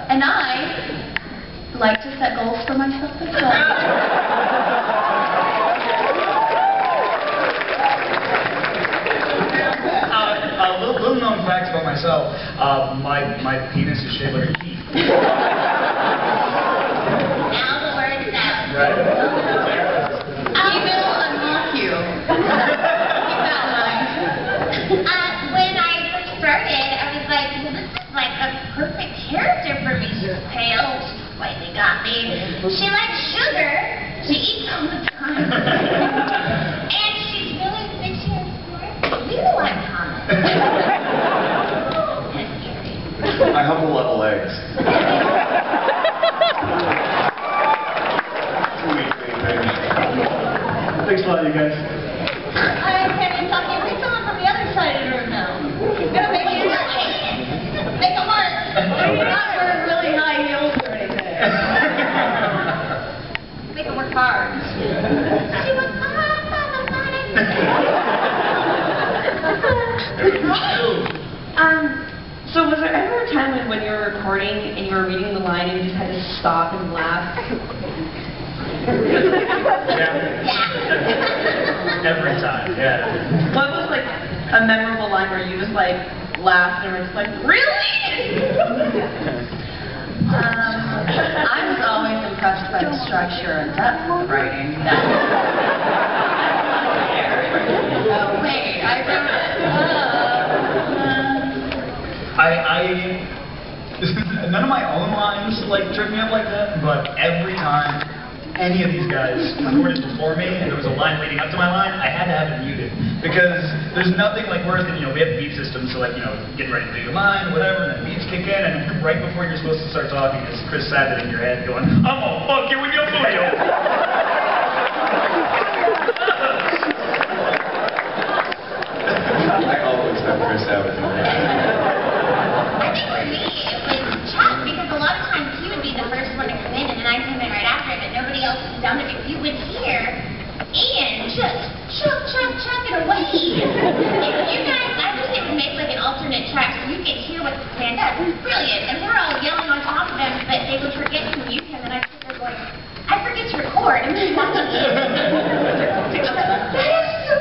And I like to set goals for myself as well. Little known fact about myself, my penis is shaped like a key. Now the word is out. Right. He will unlock you. Keep that in mind. When I first started, I was like, well, this is like a perfect character for me. She's pale, she's slightly gothy. She likes sugar. She eats all the time. And she's really bitchy and smart. We know I'm common. I have the level legs. Thanks a lot, you guys. I can't even talk to you. Bring someone from the other side of the room now. Gonna make you make a mark. You're not wearing really high heels or anything. Make it work hard. She was So was there ever a time when you were recording and you were reading the line and you just had to stop and laugh? Yeah. Every time, yeah. What was like a memorable line where you just like laughed and were just like, really? I was always impressed by the structure and depth of writing. Oh wait, I wrote it. None of my own lines like trip me up like that, but every time any of these guys recorded before me and there was a line leading up to my line, I had to have it muted. Because there's nothing like worse than, we have beat systems, so like, getting ready to do your line, whatever, and then beats kick in, and right before you're supposed to start talking, it's Chris Sabat in your head going, I'm gonna fuck you in your booty. I always have Chris Sabat in my head. I think for me, it was Chuck, because a lot of times he would be the first one to come in, and then I'd come in right after him, and nobody else had done it. If you would hear Ian just chuck it away. You guys, I wish they would make like an alternate track so you could hear what the man does. It's brilliant, and we're all yelling on top of him, but they would forget to mute him, and I sit there going, I forget to record, and he's walking in. That is so...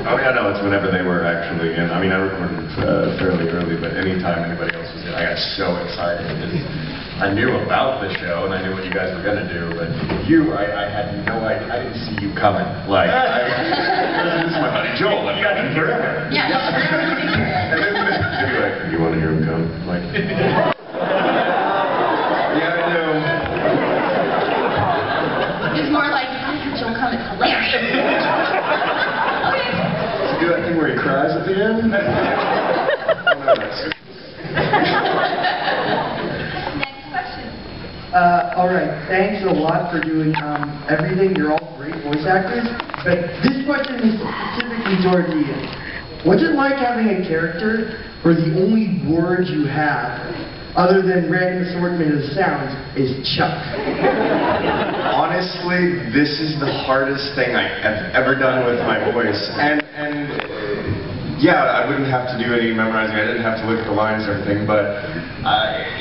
Oh yeah, no, it's whenever they were actually in. I mean, I recorded fairly early, but anytime anybody else was in, I got so excited because I knew about the show and I knew what you guys were gonna do, but I had no idea. I didn't see you coming. Like, this is my buddy Joel. I've got him forever. Yeah. And then they'd be like, you want to hear him come? I'm like, yeah, I know. It's more like, I heard Joel come, it's hilarious. Do that thing where he cries at the end? Next question. Alright, thanks a lot for doing everything. You're all great voice actors. But this question is specifically towards Ian. What's it like having a character where the only word you have, other than random assortment of sounds, is Chuck? Honestly, this is the hardest thing I have ever done with my voice. And yeah, I wouldn't have to do any memorizing. I didn't have to look at the lines or anything. But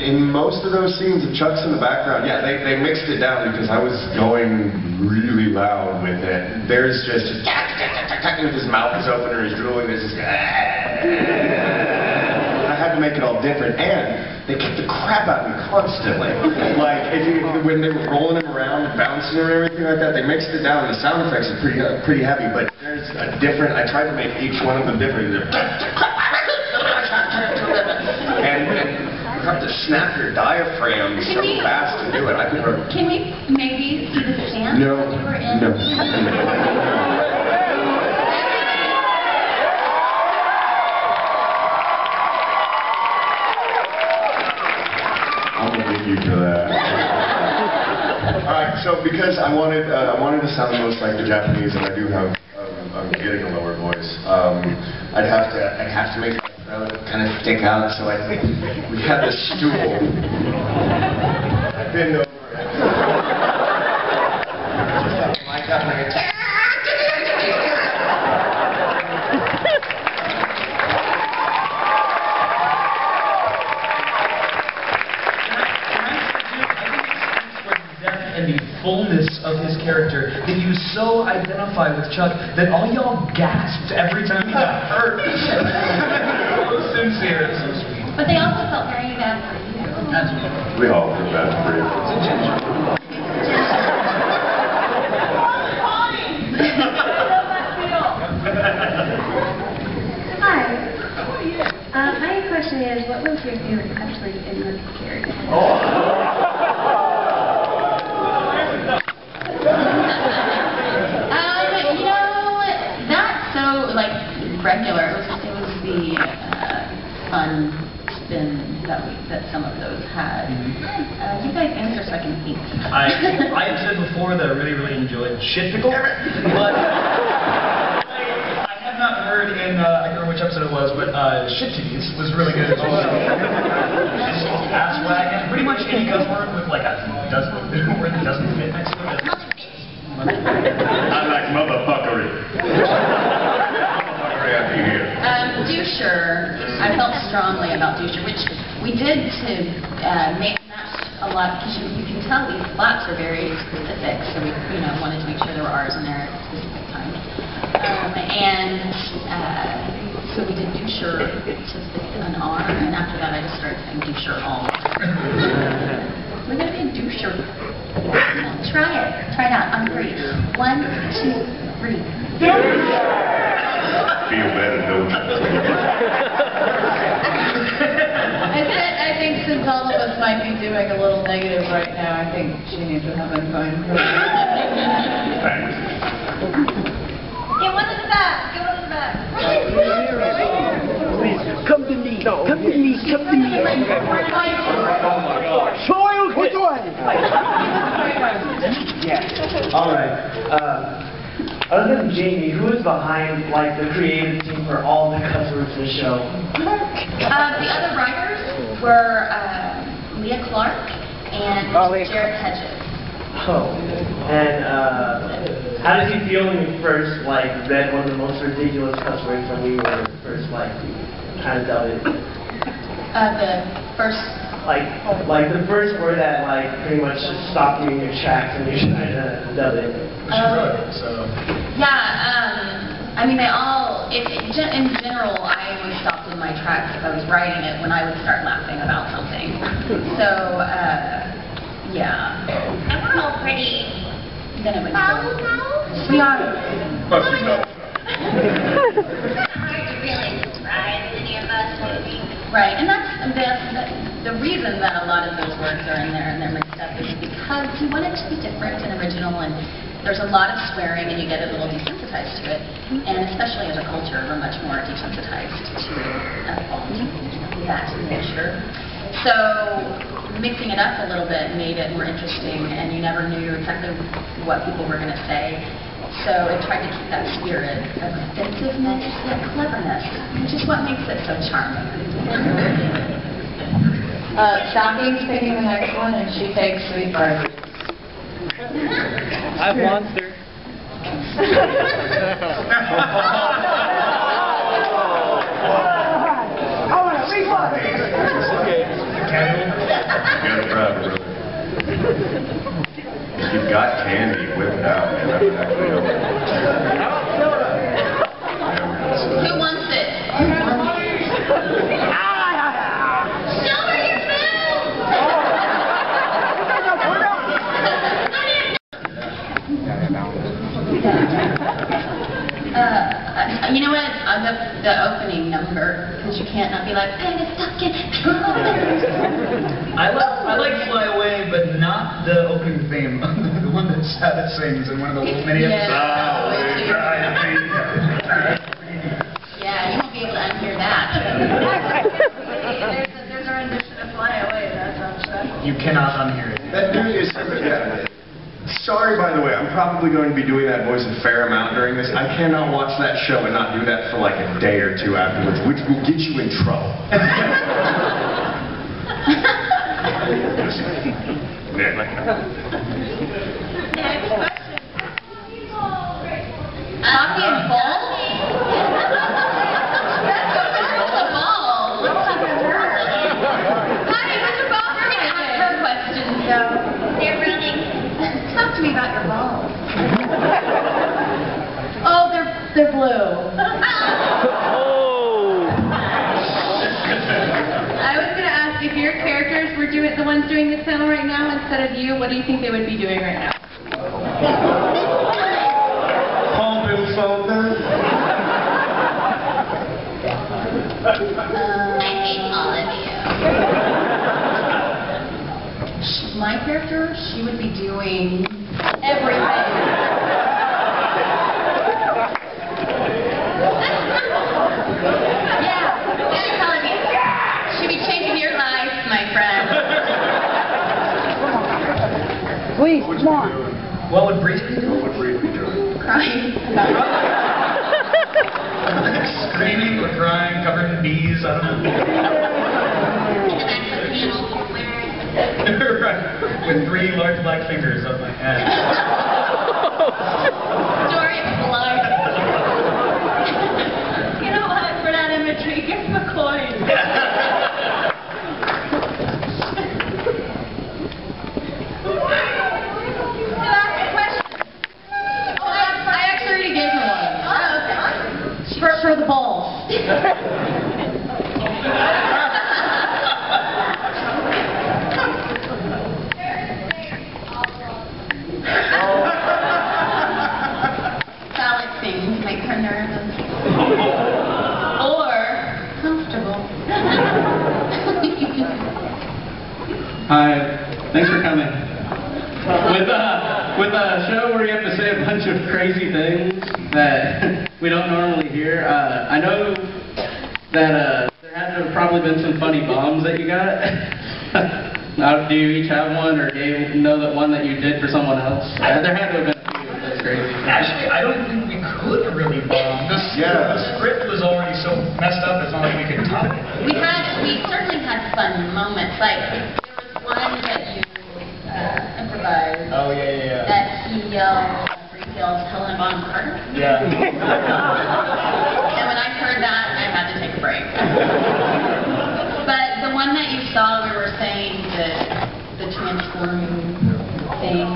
in most of those scenes, if Chuck's in the background, yeah, they mixed it down because I was going really loud with it. There's just if his mouth is open or he's drooling, there's just I had to make it all different, and they kicked the crap out of me constantly. Like, when they were rolling him around and bouncing or everything like that, they mixed it down. The sound effects are pretty heavy, but there's a different, I tried to make each one of them different. And you have to snap your diaphragm so fast to do it. Can we maybe see the stance No, you were in? no. You for that. Alright, so because I wanted to sound most like the Japanese, and I do have, I'm getting a lower voice, I'd have to make my throat kind of stick out, so I think we had this stool. I bend over it. Just have the mic out and I go, and the fullness of his character that you so identify with Chuck that all y'all gasped every time he got hurt. So sincere, so sweet. But they also felt very bad for you. We all feel bad for you. Hi. My question is, what was your favorite actually in the character? You know, not so like regular. It was the fun spin that some of those had. You guys answer so I can think. I have said before that I really enjoyed Shit Pickle, but I have not heard in, I can't remember which episode it was, but Shit Titties was really good as well. Ass wag, and pretty much any cuss word with like a word that doesn't fit next to it. I like motherfuckery. Motherfuckery out here. Doucher. I felt strongly about doucher, which we did to match a lot, because you can tell these flaps are very specific, so we wanted to make sure there were R's in there at specific times. So we did doucher to an R, and after that I just started saying doucher all. We're going to be a doucher. Try it. Try it out on 3. 1, 2, 3. Feel better, don't you? I think since all of us might be doing a little negative right now, I think she needs to have a fine. Thanks. Get one in the back. Get one in the back. Please, come to me. Come to me. Come to me. Soil put away. Yeah. All right. Other than Jamie, who is behind like the creative team for all the customers of the show? The other writers were Leah Clark and Jared Hedges. Oh. And how did you feel when you first like read one of the most ridiculous customers when we were first like kind of done it? The first. Like the first word that like pretty much just stopped you in your tracks and you tried to dub it. She wrote it, so. Yeah, I mean they all, in general, I was stopped in my tracks if I was writing it when I would start laughing about something. So, yeah. And we're all pretty Then it would foul go. now. We are. Fuck you, no. It's not hard to really describe any of us, maybe. Right, and that's the reason that a lot of those words are in there and they're mixed up is because he wanted to be different and original, and there's a lot of swearing and you get a little desensitized to it, and especially as a culture we're much more desensitized to that nature. So mixing it up a little bit made it more interesting, and you never knew exactly what people were going to say. So it tried to keep that spirit of offensiveness yet cleverness, which is what makes it so charming. Shocking's picking the next one, and she takes Sweet Barbie. I've monster. I want to refund. Okay. You got a problem, brother. If you've got candy, whip it out, man. That would actually help. Who wants it? Show her your You know what? The opening number, because you can't not be like, hey, it's fucking. I like Fly Away, but not the opening theme. The one that Sabbath sings in one of the little mini episodes. Yeah, you won't be able to unhear that. There's a rendition of Fly Away. That's on special. You cannot unhear it. That dude is... Yeah. Sorry, by the way, I'm probably going to be doing that voice a fair amount during this. I cannot watch that show and not do that for like a day or two afterwards, which will get you in trouble. Next question. Hockey and ball? That's a ball. Let's talk about her. Hi, Mr. Ball. We're going to ask her questions, so. They're running. They're blue. Oh! I was going to ask if your characters were the ones doing this panel right now instead of you, what do you think they would be doing right now? Pumping something. I hate all of you. My character, she would be doing everything. Yeah, she'd probably she'd be changing your life, my friend. Please, come on. What would Breeze be doing? Crying. Screaming or crying, covered in bees, I don't know. Right. With 3 large black fingers up my head. Story of his life. You know what? For that imagery, give him a coin. For the balls. Phallic things make her nervous. Or comfortable. Hi, thanks for coming. With a show where you have to say a bunch of crazy things that we don't normally hear, I know that there had to have probably been some funny bombs that you got. Do you each have one, or do you know that one that you did for someone else? There had to have been a few. That's crazy. Actually, I don't think we could really bomb. The script was already so messed up, it's not like we could top it. We certainly had fun moments. Like, there was one that you improvised. Oh, yeah. That he yelled, Helena Bonham Carter. Yeah. And when I heard that, I had to take a break. But the one that you saw, we were saying the transforming thing,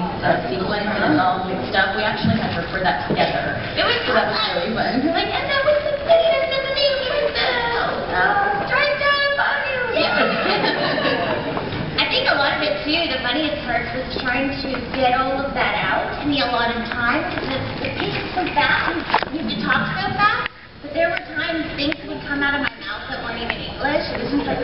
sequence, and it's all mixed up. We actually had to record that together. It was So that was really fun. like, and that was the funniest of the name straight down upon you. I think a lot of it too, the funniest part was trying to get all of that out in the allotted time, because the pace is so fast, and you have to talk so fast, but there were times things would come out of my mouth that weren't even English. It was just like,